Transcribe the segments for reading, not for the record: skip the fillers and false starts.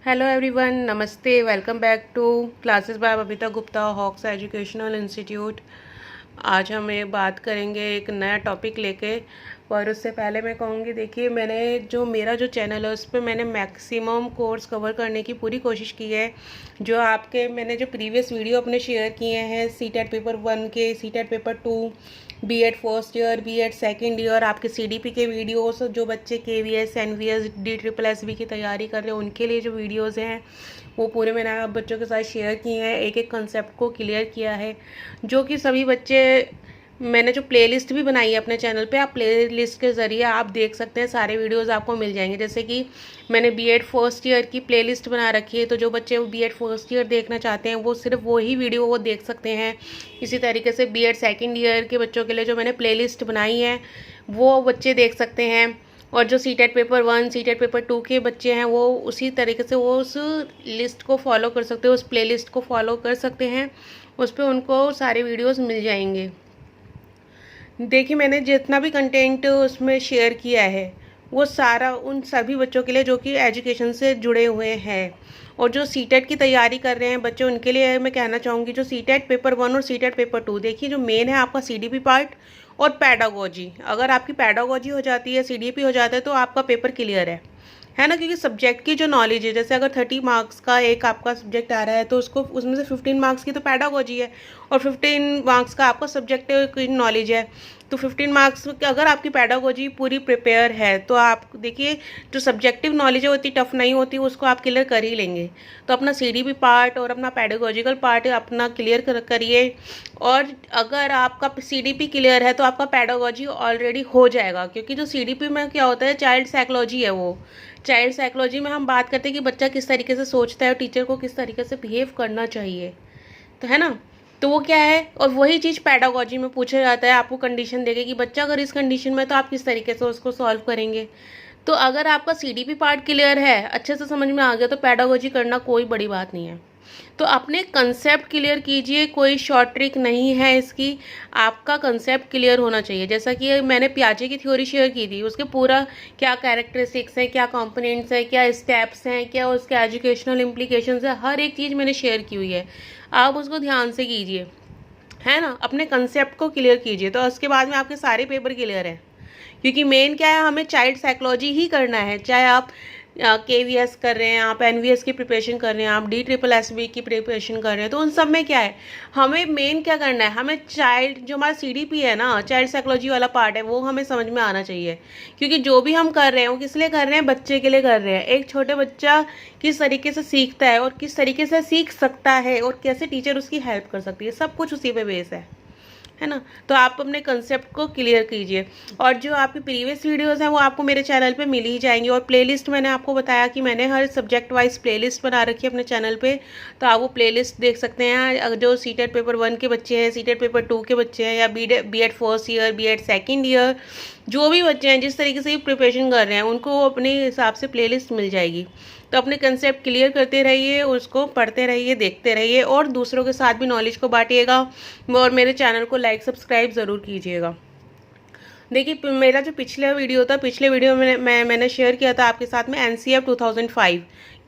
Hello everyone, namaste. Welcome back to classes by Babita Gupta, Hawks educational institute. आज हम ये बात करेंगे एक नया टॉपिक लेके। पर उससे पहले मैं कहूँगी, देखिए मेरा जो चैनल है उस पर मैंने मैक्सिमम कोर्स कवर करने की पूरी कोशिश की है। मैंने जो प्रीवियस वीडियो अपने शेयर किए हैं, सीटेट पेपर 1 के, CTET paper 2, BEd first year, BEd second year, आपके सीडीपी के वीडियोस, जो बच्चे केवीएस, एनवीएस, DSSS की तैयारी कर रहे हैं उनके लिए जो वीडियोस हैं वो पूरे मैंने आप बच्चों के साथ शेयर किए हैं। एक एक कंसेप्ट को क्लियर किया है, जो कि सभी बच्चे, मैंने जो प्लेलिस्ट भी बनाई है अपने चैनल पे, आप प्लेलिस्ट के ज़रिए आप देख सकते हैं, सारे वीडियोस आपको मिल जाएंगे। जैसे कि मैंने बीएड फर्स्ट ईयर की प्लेलिस्ट बना रखी है, तो जो बच्चे बीएड फर्स्ट ईयर देखना चाहते हैं वो सिर्फ वही वीडियो वो देख सकते हैं। इसी तरीके से बीएड सेकंड ईयर के बच्चों के लिए जो मैंने प्लेलिस्ट बनाई है वो बच्चे देख सकते हैं। और जो सीटेट पेपर 1, सीटेट पेपर 2 के बच्चे हैं वो उसी तरीके से वो उस लिस्ट को फॉलो कर सकते हैं, उस प्लेलिस्ट को फॉलो कर सकते हैं। उस पर उनको सारे वीडियोज़ मिल जाएंगे। देखिए, मैंने जितना भी कंटेंट उसमें शेयर किया है वो सारा उन सभी बच्चों के लिए जो कि एजुकेशन से जुड़े हुए हैं। और जो सीटेट की तैयारी कर रहे हैं बच्चे, उनके लिए मैं कहना चाहूँगी, जो सीटेट पेपर 1 और सीटेट पेपर 2, देखिए जो मेन है आपका सीडीपी पार्ट और पैडागोजी। अगर आपकी पैडागोजी हो जाती है, सीडीपी हो जाता है, तो आपका पेपर क्लियर है ना। क्योंकि सब्जेक्ट की जो नॉलेज है, जैसे अगर 30 मार्क्स का एक आपका सब्जेक्ट आ रहा है तो उसको उसमें से 15 मार्क्स की तो पैडागोजी है और 15 मार्क्स का आपका सब्जेक्ट की नॉलेज है। तो 15 मार्क्स अगर आपकी पैडागोजी पूरी प्रिपेयर है तो आप देखिए जो सब्जेक्टिव नॉलेज है वो इतनी टफ नहीं होती, उसको आप क्लियर कर ही लेंगे। तो अपना सीडीपी पार्ट और अपना पैडागोजिकल पार्ट अपना क्लियर करिए। और अगर आपका सीडीपी क्लियर है तो आपका पैडागोजी ऑलरेडी हो जाएगा। क्योंकि जो सीडीपी में क्या होता है, चाइल्ड साइकोलॉजी है। वो चाइल्ड साइकोलॉजी में हम बात करते हैं कि बच्चा किस तरीके से सोचता है और टीचर को किस तरीके से बिहेव करना चाहिए, तो है ना। तो वो क्या है, और वही चीज़ पैडागोजी में पूछा जाता है। आपको कंडीशन देके कि बच्चा अगर इस कंडीशन में तो आप किस तरीके से उसको सॉल्व करेंगे। तो अगर आपका सीडीपी पार्ट क्लियर है, अच्छे से समझ में आ गया, तो पैडागोजी करना कोई बड़ी बात नहीं है। तो अपने कंसेप्ट क्लियर कीजिए, कोई शॉर्ट ट्रिक नहीं है इसकी, आपका कंसेप्ट क्लियर होना चाहिए। जैसा कि मैंने पियाजे की थ्योरी शेयर की थी, उसके पूरा क्या कैरेक्टरिस्टिक्स हैं, क्या कंपोनेंट्स हैं, क्या स्टेप्स हैं, क्या उसके एजुकेशनल इम्प्लीकेशंस है, हर एक चीज़ मैंने शेयर की हुई है। आप उसको ध्यान से कीजिए, है ना। अपने कंसेप्ट को क्लियर कीजिए, तो उसके बाद में आपके सारे पेपर क्लियर हैं। क्योंकि मेन क्या है, हमें चाइल्ड साइकोलॉजी ही करना है। चाहे आप केवीएस कर रहे हैं, आप एनवीएस की प्रिपरेशन कर रहे हैं, आप DSSS की प्रिपरेशन कर रहे हैं, तो उन सब में क्या है, हमें मेन क्या करना है, हमें चाइल्ड जो हमारा सीडीपी है ना, चाइल्ड साइकोलॉजी वाला पार्ट है, वो हमें समझ में आना चाहिए। क्योंकि जो भी हम कर रहे हैं वो किस लिए कर रहे हैं, बच्चे के लिए कर रहे हैं। एक छोटे बच्चा किस तरीके से सीखता है और किस तरीके से सीख सकता है और कैसे टीचर उसकी हेल्प कर सकती है, सब कुछ उसी पे बेस है ना। तो आप अपने कंसेप्ट को क्लियर कीजिए। और जो आपकी प्रीवियस वीडियोस हैं वो आपको मेरे चैनल पे मिल ही जाएंगी। और प्लेलिस्ट मैंने आपको बताया कि मैंने हर सब्जेक्ट वाइज प्लेलिस्ट बना रखी है अपने चैनल पे, तो आप वो प्लेलिस्ट देख सकते हैं। अगर जो सीटेट पेपर 1 के बच्चे हैं, सीटेट पेपर 2 के बच्चे हैं, या BEd first year, BEd second year, जो भी बच्चे हैं जिस तरीके से प्रिपरेशन कर रहे हैं, उनको अपने हिसाब से प्लेलिस्ट मिल जाएगी। तो अपने कंसेप्ट क्लियर करते रहिए, उसको पढ़ते रहिए, देखते रहिए, और दूसरों के साथ भी नॉलेज को बांटिएगा। और मेरे चैनल को लाइक सब्सक्राइब ज़रूर कीजिएगा। देखिए, मेरा जो पिछला वीडियो था, पिछले वीडियो में मैंने शेयर किया था आपके साथ में एनसीएफ 2005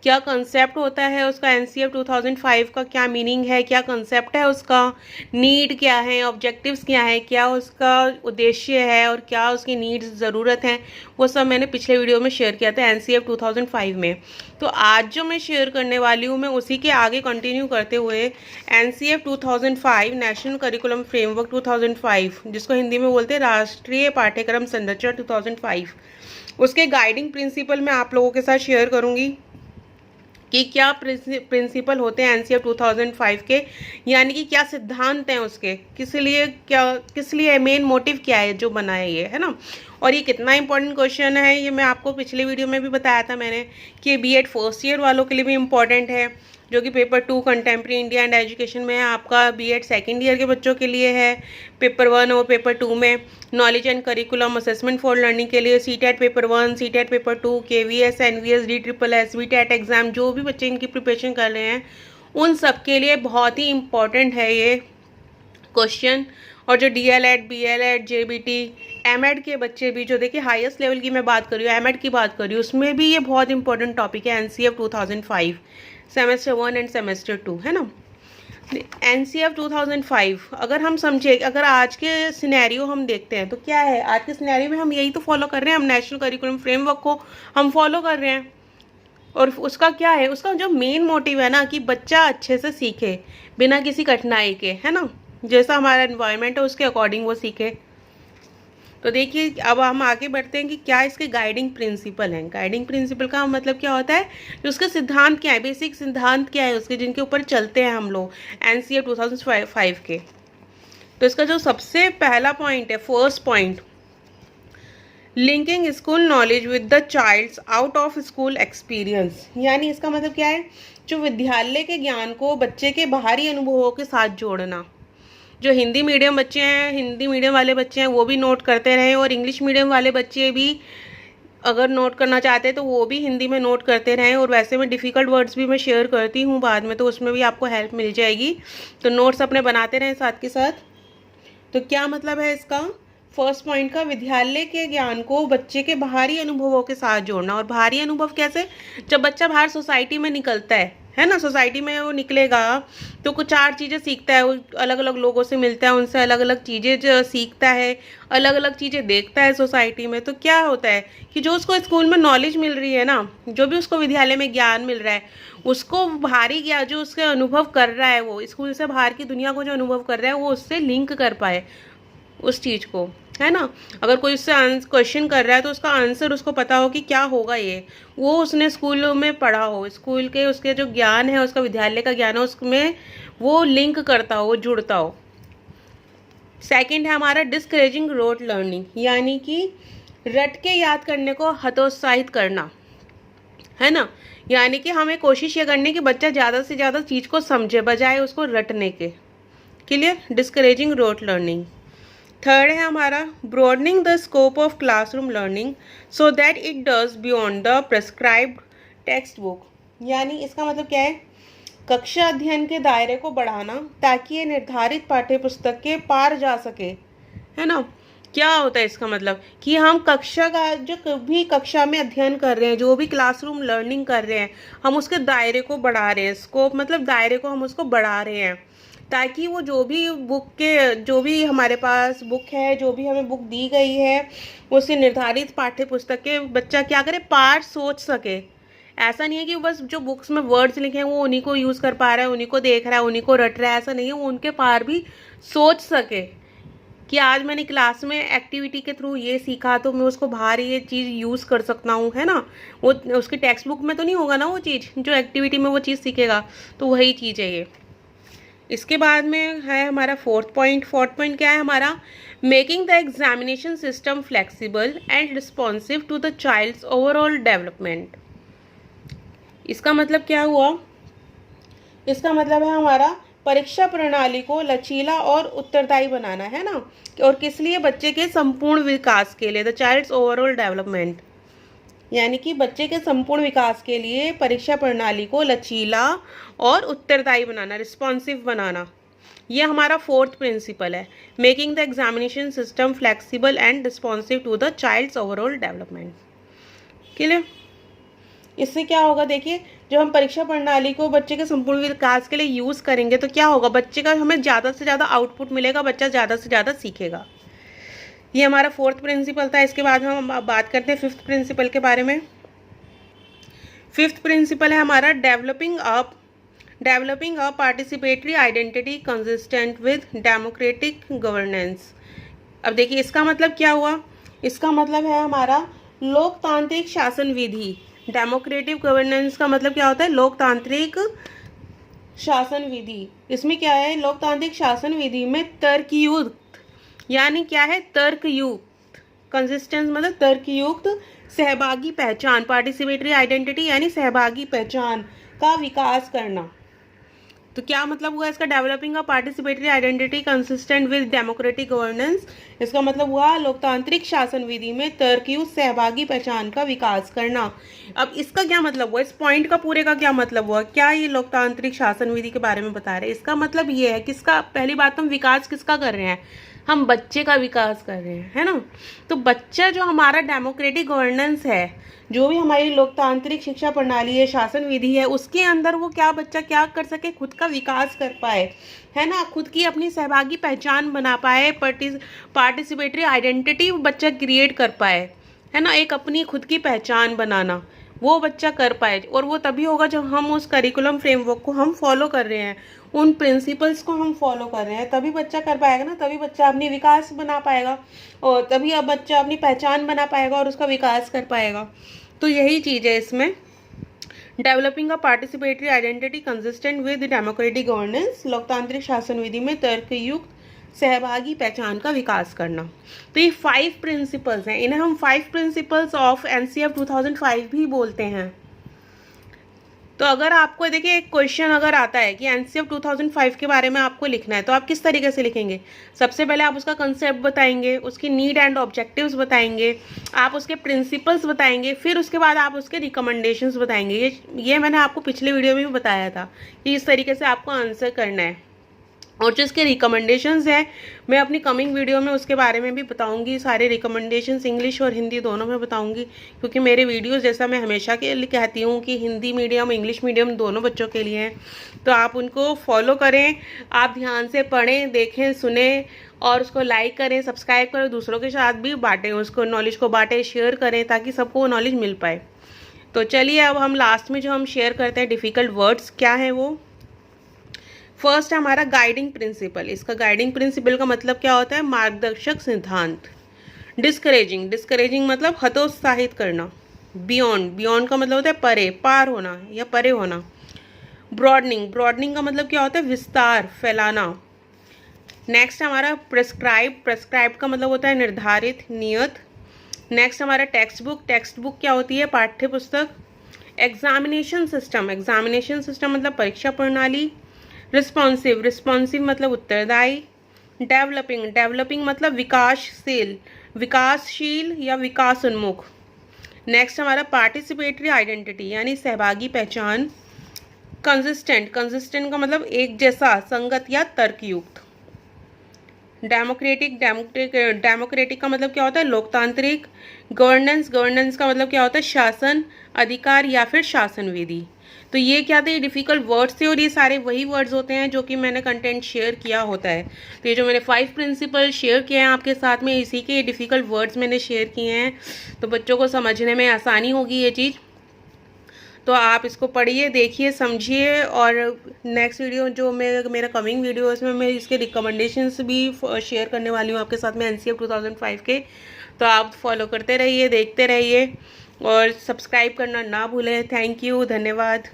क्या कंसेप्ट होता है उसका, एनसीएफ 2005 का क्या मीनिंग है, क्या कंसेप्ट है उसका, नीड क्या है, ऑब्जेक्टिव्स क्या है, क्या उसका उद्देश्य है और क्या उसकी नीड्स ज़रूरत है, वो सब मैंने पिछले वीडियो में शेयर किया था एनसीएफ 2005 में। तो आज जो मैं शेयर करने वाली हूँ, मैं उसी के आगे कंटिन्यू करते हुए एनसीएफ 2005 नेशनल करिकुलम फ्रेमवर्क 2005, जिसको हिंदी में बोलते हैं राष्ट्रीय पाठ्यक्रम संरचना 2005, उसके गाइडिंग प्रिंसिपल मैं आप लोगों के साथ शेयर करूँगी कि क्या प्रिंसिपल होते हैं एनसीएफ 2005 के, यानी कि क्या सिद्धांत हैं उसके, किस लिए मेन मोटिव क्या है जो बनाया ये, है ना। और ये कितना इंपॉर्टेंट क्वेश्चन है, ये मैं आपको पिछले वीडियो में भी बताया था मैंने कि बीएड फर्स्ट ईयर वालों के लिए भी इम्पॉर्टेंट है, जो कि paper 2 contemporary India and education में है, आपका बीएड सेकेंड ईयर के बच्चों के लिए है पेपर 1 और पेपर 2 में knowledge and curriculum assessment for learning के लिए, CTET paper 1, CTET paper 2, KVS, NVS, DSSS, VTET exam, जो भी बच्चे इनकी प्रिपरेशन कर रहे हैं उन सब के लिए बहुत ही इम्पॉर्टेंट है ये क्वेश्चन। और जो DLED, BLED, JBT, एमएड के बच्चे भी, जो देखिए हाईएस्ट लेवल की मैं बात कर रही हूँ, एमएड की बात कर रही हूँ, उसमें भी ये बहुत इंपॉर्टेंट टॉपिक है एनसीएफ 2005 सेमेस्टर 1 एंड सेमेस्टर 2, है ना। एनसीएफ 2005 अगर हम समझे, अगर आज के सिनेरियो हम देखते हैं तो क्या है, आज के सिनेरियो में हम यही तो फॉलो कर रहे हैं, हम नेशनल करिकुलम फ्रेमवर्क को हम फॉलो कर रहे हैं। और उसका क्या है, उसका जो मेन मोटिव है ना कि बच्चा अच्छे से सीखे बिना किसी कठिनाई के, है ना, जैसा हमारा एनवायरनमेंट है उसके अकॉर्डिंग वो सीखे। तो देखिए अब हम आगे बढ़ते हैं कि क्या इसके गाइडिंग प्रिंसिपल हैं। गाइडिंग प्रिंसिपल का मतलब क्या होता है, कि उसके सिद्धांत क्या है, बेसिक सिद्धांत क्या है उसके, जिनके ऊपर चलते हैं हम लोग एनसीएफ 2005 के। तो इसका जो सबसे पहला पॉइंट है, first point, linking school knowledge with the child's out of school experience. यानी इसका मतलब क्या है, जो विद्यालय के ज्ञान को बच्चे के बाहरी अनुभवों के साथ जोड़ना। जो हिंदी मीडियम बच्चे हैं, हिंदी मीडियम वाले बच्चे हैं, वो भी नोट करते रहें, और इंग्लिश मीडियम वाले बच्चे भी अगर नोट करना चाहते हैं तो वो भी हिंदी में नोट करते रहें। और वैसे मैं डिफ़िकल्ट वर्ड्स भी मैं शेयर करती हूँ बाद में, तो उसमें भी आपको हेल्प मिल जाएगी, तो नोट्स अपने बनाते रहें साथ के साथ। तो क्या मतलब है इसका, फर्स्ट पॉइंट का, विद्यालय के ज्ञान को बच्चे के बाहरी अनुभवों के साथ जोड़ना। और बाहरी अनुभव कैसे, जब बच्चा बाहर सोसाइटी में निकलता है ना, सोसाइटी में वो निकलेगा तो कुछ 4 चीज़ें सीखता है, वो अलग अलग लोगों से मिलता है, उनसे अलग अलग चीज़ें जो सीखता है, अलग अलग चीज़ें देखता है सोसाइटी में। तो क्या होता है कि जो उसको स्कूल में नॉलेज मिल रही है ना, जो भी उसको विद्यालय में ज्ञान मिल रहा है, उसको बाहरी ज्ञान जो उसके अनुभव कर रहा है, वो स्कूल से बाहर की दुनिया को जो अनुभव कर रहा है, वो उससे लिंक कर पाए उस चीज़ को, है ना। अगर कोई उससे क्वेश्चन कर रहा है तो उसका आंसर उसको पता हो कि क्या होगा ये, वो उसने स्कूल में पढ़ा हो, स्कूल के उसके जो ज्ञान है, उसका विद्यालय का ज्ञान है, उसमें वो लिंक करता हो, वो जुड़ता हो। सेकंड है हमारा डिस्करेजिंग रोट लर्निंग, यानी कि रट के याद करने को हतोत्साहित करना, है ना। यानी कि हमें कोशिश ये करनी कि बच्चा ज़्यादा से ज़्यादा चीज़ को समझे बजाय उसको रटने के। Clear, discouraging rote learning. Third है हमारा broadening the scope of classroom learning so that it does beyond the prescribed text book. यानी इसका मतलब क्या है, कक्षा अध्ययन के दायरे को बढ़ाना ताकि ये निर्धारित पाठ्य पुस्तक के पार जा सके, है ना। क्या होता है इसका मतलब, कि हम कक्षा का जो भी कक्षा में अध्ययन कर रहे हैं, जो भी क्लासरूम लर्निंग कर रहे हैं, हम उसके दायरे को बढ़ा रहे हैं। स्कोप मतलब दायरे को हम उसको बढ़ा रहे हैं, ताकि वो जो भी बुक के, जो भी हमारे पास बुक है, जो भी हमें बुक दी गई है, उससे निर्धारित पाठ्य पुस्तक के बच्चा क्या करे, पार सोच सके। ऐसा नहीं है कि बस जो बुक्स में वर्ड्स लिखे हैं वो उन्हीं को यूज़ कर पा रहा है, उन्हीं को देख रहा है, उन्हीं को रट रहा है, ऐसा नहीं है। वो उनके पार भी सोच सके कि आज मैंने क्लास में एक्टिविटी के थ्रू ये सीखा तो मैं उसको बाहर ये चीज़ यूज़ कर सकता हूँ, है ना। वो उसकी टेक्स्ट बुक में तो नहीं होगा ना वो चीज़, जो एक्टिविटी में वो चीज़ सीखेगा, तो वही चीज़ है ये। इसके बाद में है हमारा फोर्थ पॉइंट क्या है हमारा, making the examination system flexible and responsive to the child's overall development. इसका मतलब क्या हुआ, इसका मतलब है हमारा परीक्षा प्रणाली को लचीला और उत्तरदायी बनाना, है ना। और किस लिए, बच्चे के संपूर्ण विकास के लिए, द चाइल्ड्स ओवरऑल डेवलपमेंट। यानी कि बच्चे के संपूर्ण विकास के लिए परीक्षा प्रणाली को लचीला और उत्तरदायी बनाना, रिस्पॉन्सिव बनाना, ये हमारा फोर्थ प्रिंसिपल है। Making the examination system flexible and responsive to the child's overall development. Clear, इससे क्या होगा, देखिए जब हम परीक्षा प्रणाली को बच्चे के संपूर्ण विकास के लिए यूज़ करेंगे तो क्या होगा, बच्चे का हमें ज़्यादा से ज़्यादा आउटपुट मिलेगा, बच्चा ज़्यादा से ज़्यादा सीखेगा। ये हमारा फोर्थ प्रिंसिपल था। इसके बाद हम बात करते हैं फिफ्थ प्रिंसिपल के बारे में। फिफ्थ प्रिंसिपल है हमारा developing a participatory identity consistent with democratic governance. अब देखिए इसका मतलब क्या हुआ, इसका मतलब है हमारा लोकतांत्रिक शासन विधि। डेमोक्रेटिक गवर्नेंस का मतलब क्या होता है, लोकतांत्रिक शासन विधि। इसमें क्या है, लोकतांत्रिक शासन विधि में तर्कयुक्त, यानी क्या है, तर्कयुक्त, कंसिस्टेंस मतलब तर्कयुक्त सहभागी पहचान, पार्टिसिपेटरी आइडेंटिटी यानी सहभागी पहचान का विकास करना। तो क्या मतलब हुआ इसका, developing a participatory identity consistent with democratic governance. इसका मतलब हुआ लोकतांत्रिक शासन विधि में तर्कयुक्त सहभागी पहचान का विकास करना। अब इसका क्या मतलब हुआ, इस पॉइंट का पूरे का क्या मतलब हुआ, क्या ये लोकतांत्रिक शासन विधि के बारे में बता रहे हैं। इसका मतलब ये है किसका, पहली बात तो हम विकास किसका कर रहे हैं, हम बच्चे का विकास कर रहे हैं, है ना। तो बच्चा जो हमारा डेमोक्रेटिक गवर्नेंस है, जो भी हमारी लोकतांत्रिक शिक्षा प्रणाली है, शासन विधि है, उसके अंदर वो क्या बच्चा क्या कर सके, खुद का विकास कर पाए, है ना, खुद की अपनी सहभागी पहचान बना पाए, पार्टिसिपेटरी आइडेंटिटी बच्चा क्रिएट कर पाए, है ना, एक अपनी खुद की पहचान बनाना वो बच्चा कर पाए। और वो तभी होगा जब हम उस करिकुलम फ्रेमवर्क को हम फॉलो कर रहे हैं, उन प्रिंसिपल्स को हम फॉलो कर रहे हैं, तभी बच्चा कर पाएगा ना, तभी बच्चा अपनी विकास बना पाएगा और तभी अब बच्चा अपनी पहचान बना पाएगा और उसका विकास कर पाएगा। तो यही चीज़ है इसमें, developing a participatory identity consistent with democratic governance, लोकतांत्रिक शासन विधि में तर्कयुक्त सहभागी पहचान का विकास करना। तो ये 5 प्रिंसिपल्स हैं, इन्हें हम 5 प्रिंसिपल्स ऑफ एनसीएफ 2005 भी बोलते हैं। तो अगर आपको देखिए एक क्वेश्चन अगर आता है कि एनसीएफ 2005 के बारे में आपको लिखना है, तो आप किस तरीके से लिखेंगे? सबसे पहले आप उसका कंसेप्ट बताएंगे, उसकी नीड एंड ऑब्जेक्टिव्स बताएंगे, आप उसके प्रिंसिपल्स बताएंगे, फिर उसके बाद आप उसके रिकमेंडेशंस बताएंगे। ये मैंने आपको पिछले वीडियो में भी बताया था कि इस तरीके से आपको आंसर करना है। और जो इसके रिकमेंडेशंस हैं, मैं अपनी कमिंग वीडियो में उसके बारे में भी बताऊंगी, सारे रिकमेंडेशंस इंग्लिश और हिंदी दोनों में बताऊंगी, क्योंकि मेरे वीडियोस जैसा मैं हमेशा के लिए कहती हूँ कि हिंदी मीडियम इंग्लिश मीडियम दोनों बच्चों के लिए हैं। तो आप उनको फॉलो करें, आप ध्यान से पढ़ें, देखें, सुने और उसको लाइक करें, सब्सक्राइब करें, दूसरों के साथ भी बांटें, उसको नॉलेज को बांटें, शेयर करें, ताकि सबको नॉलेज मिल पाए। तो चलिए अब हम लास्ट में जो हम शेयर करते हैं डिफ़िकल्ट वर्ड्स क्या है वो। फर्स्ट है हमारा गाइडिंग प्रिंसिपल। इसका गाइडिंग प्रिंसिपल का मतलब क्या होता है? मार्गदर्शक सिद्धांत। डिस्करेजिंग, डिस्करेजिंग मतलब हतोत्साहित करना। बियॉन्ड, बियॉन्ड का मतलब होता है परे, पार होना या परे होना। ब्रॉडनिंग, ब्रॉडनिंग का मतलब क्या होता है? विस्तार, फैलाना। नेक्स्ट हमारा प्रेस्क्राइब, प्रेस्क्राइब का मतलब होता है निर्धारित, नियत। नेक्स्ट हमारा टेक्स्ट बुक, टेक्स्ट बुक क्या होती है? पाठ्य पुस्तक। एग्जामिनेशन सिस्टम, एग्जामिनेशन सिस्टम मतलब परीक्षा प्रणाली। रिस्पॉन्सिव, रिस्पॉन्सिव मतलब उत्तरदायी। डेवलपिंग, डेवलपिंग मतलब विकासशील, विकासशील या विकास उन्मुख। नेक्स्ट हमारा पार्टिसिपेटरी आइडेंटिटी यानी सहभागी पहचान। कंसिस्टेंट, कंसिस्टेंट का मतलब एक जैसा, संगत या तर्कयुक्त। डेमोक्रेटिक, डेमोक्रेटिक का मतलब क्या होता है? लोकतांत्रिक। गवर्नेंस, गवर्नेंस का मतलब क्या होता है? शासन, अधिकार या फिर शासन विधि। तो ये क्या थे? डिफ़िकल्ट वर्ड्स थे और ये सारे वही वर्ड्स होते हैं जो कि मैंने कंटेंट शेयर किया होता है। तो ये जो मैंने 5 प्रिंसिपल शेयर किए हैं आपके साथ में, इसी के डिफ़िकल्ट वर्ड्स मैंने शेयर किए हैं, तो बच्चों को समझने में आसानी होगी ये चीज़। तो आप इसको पढ़िए, देखिए, समझिए और नेक्स्ट वीडियो जो मेरा कमिंग वीडियो है उसमें मैं इसके रिकमेंडेशंस भी शेयर करने वाली हूँ आपके साथ में एनसीएफ 2005 के। तो आप फॉलो करते रहिए, देखते रहिए और सब्सक्राइब करना ना भूलें। थैंक यू, धन्यवाद।